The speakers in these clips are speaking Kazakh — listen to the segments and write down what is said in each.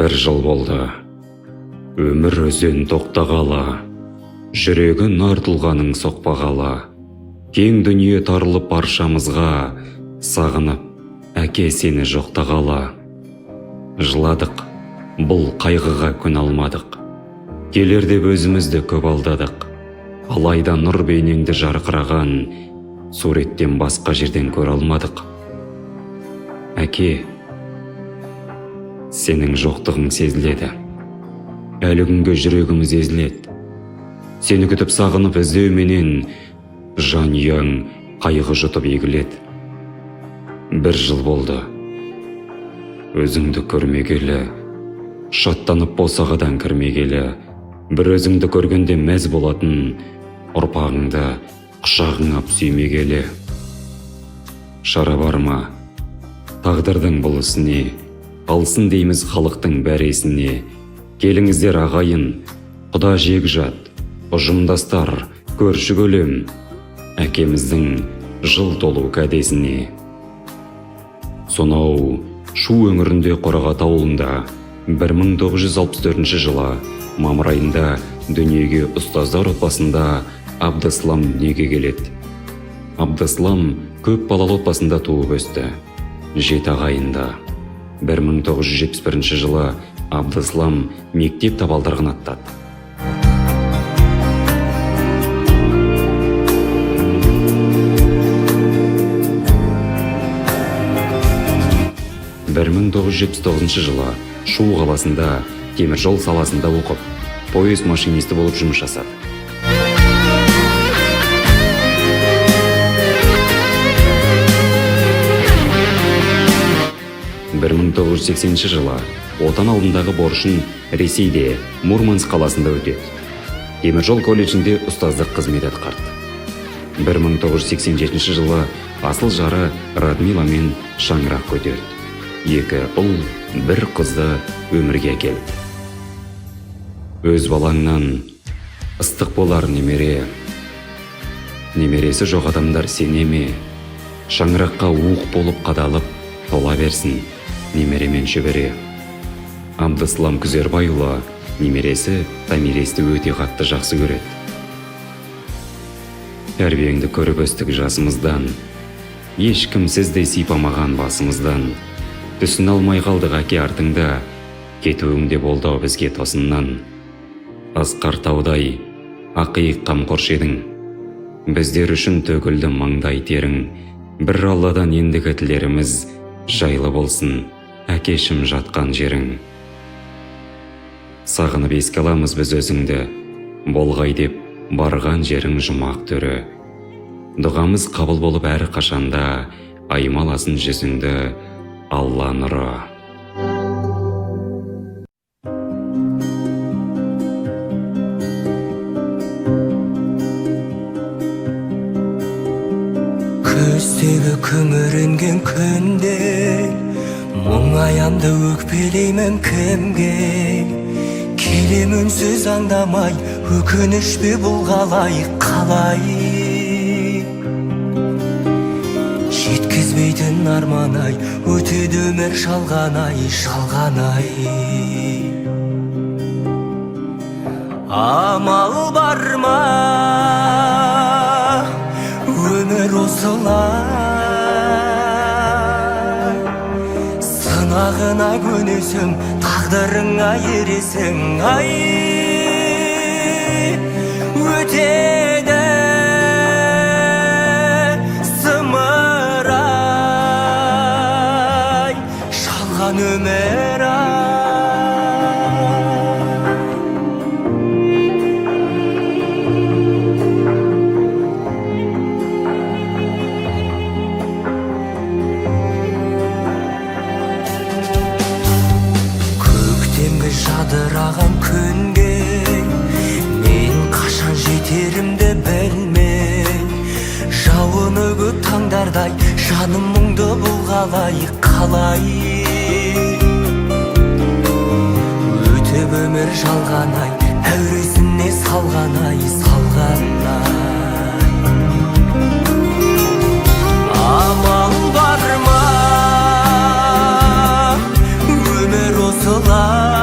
Бір жыл болды, өмір өзен тоқтағалы, жүрегін артылғаның соқпағалы, кең дүние тарылып баршамызға, сағынып әке сені жоқтағалы. Жыладық, бұл қайғыға көне алмадық, келер деп өзімізді көп алдадық, алайда нұр бейнеңді жарқыраған, суреттен басқа жерден көре алмадық. Әке, сенің жоқтығың сезіледі, әлі күнге жүрегіміз езіледі. Сені күтіп сағынып іздеуменен, жанұяң қайғы жұтып егіледі. Бір жыл болды, өзіңді көрмегелі, шаттанып босағадан кірмегелі, бір өзіңді көргенде мәз болатын, ұрпағыңды құшағыңа сүймегелі. Шара бар ма, тағдырдың бұл ісіне, қалсын дейміз халықтың бәресіне. Келіңіздер ағайын, құда жекжат, ұжымдастар, көрші көлем, әкеміздің жыл толу кәдесіне. Сонау Шу өңірінде Қорағат ауылында 1964 жылы мамыр айында дүниеге ұстаздар отбасында Абдыслам дүниеге келеді. Абдыслам көп балалы отбасында туып өсті, 7 ағайында. 1971 жылы Абдыслам мектеп табалдырығын аттады. Бір 1979 жылы Шу қаласында теміржол саласында оқып, поезд машинисті болып жұмыс жасады. 1980 жылы отан алдындағы борышын Ресейде Мурманск қаласында өтеді. Теміржол колледжінде ұстаздық қызмет атқарды. 1987 жылы асыл жары Радмиламен шаңырақ көтерді. 2 ұл, 1 қызды өмірге келді. Өз балаңнан ыстық болар немере, немересі жоқ адамдар сене ме? Шаңыраққа уық болып қадалып тола берсін немеремен шөбере. Абдыслам Күзербайұлы немересі Тамиресті өте қатты жақсы көреді. Тәрбиеңді көріп өстік жасымыздан, ешкім сіздей сипамаған басымыздан. Түсін алмай қалдық әке артыңда, кетуіңде болды бізге тосыннан. Асқар таудай ақиық қамқоршы едің, біздер үшін төгілді маңдай терің. Бір Алладан ендігі тілеріміз жайлы болсын, әкешім жатқан жерің. Сағынып еске аламыз біз өзіңді, болғай деп барған жерің жұмақ түрі. Дұғамыз қабыл болып әрі қашанда, аймаласын жүзіңді Алла нұры. Көздегі күңіренген күнде мұңаямды өкпелеймін кімге? Келем үнсіз аңдамай, өкініш пе бұл қалай? Жеткізбейтін арман-ай, өтеді өмір шалған-ай. Амал бар ма, өмір осылай? Сынағына көнесің, тағдырыңа ересің, ай. Өтеді сымырай, шалған өмір ай. Жадыраған күнге мен қашан жетерімді білмей, жауыны көп таңдардай жаным мұңды бұл қалай? Өтіп өмір жалған-ай, әуресіне салған-ай. Амал бар ма, өмір осылай?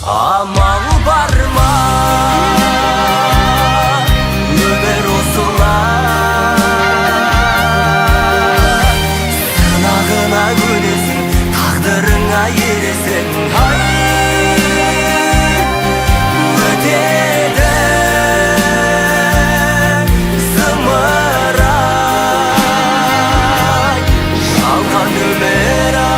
Амал бар ма өмір осылай, сынағына көнесің, тағдырыңа ересің. Ай, өтеді зымырай, жалған өмір ай.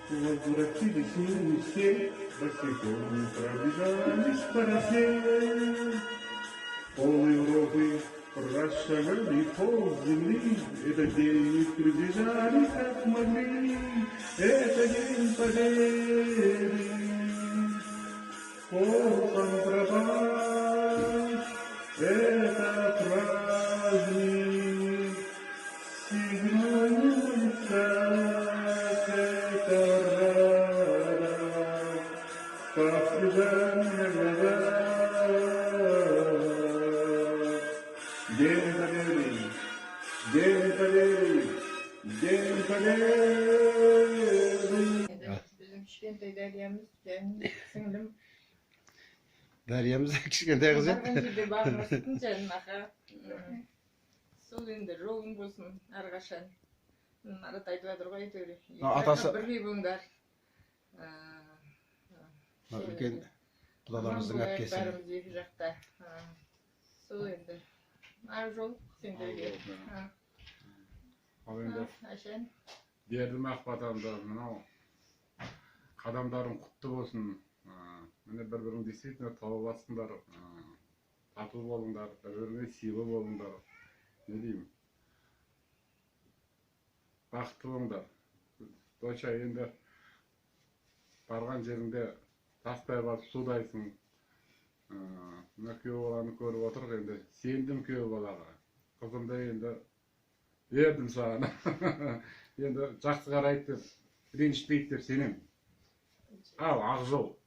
Возвратились мы все, босиком пробежались по росе. Пол Европы расшагали, пол земли, это день прибежали как могли, это день победы. Полком пропасть, это праздник, сигнальница. День Победы, День Победы, День Победы. Bizim kişkentay Derya'mız, benim singlim. Derya'mız kişkentay kız ya. Bargan жерде бармастын жанынаqa. Сол енді жолың болсын әрқашан. Марат айтып жатыр ғой әйтеуір. Атасы- Бірге болыңдар. Үлкен құдаларымыздың әпкесі. Бәріміз екі жақта. Сол енді. Ар жол сендерге. Ал енді Әшен. бердім ақпатамды, мынау қадамдарың құтты болсын. Міне бір-бірің действительно тауып жатсыңдар, тату болыңдар, бір-біріңе сыйлы болыңдар. Не деймін? Бақытты болыңдар. Доча, енді барған жеріңде тастай барып судайсың. Мына күйеу баланы көріп отырық, енді сендім күйеу балаға. Қызымды енді бердім саған. Енді жақсы қарайды деп, ренжітпейді деп сенем. Ал, ақ жол.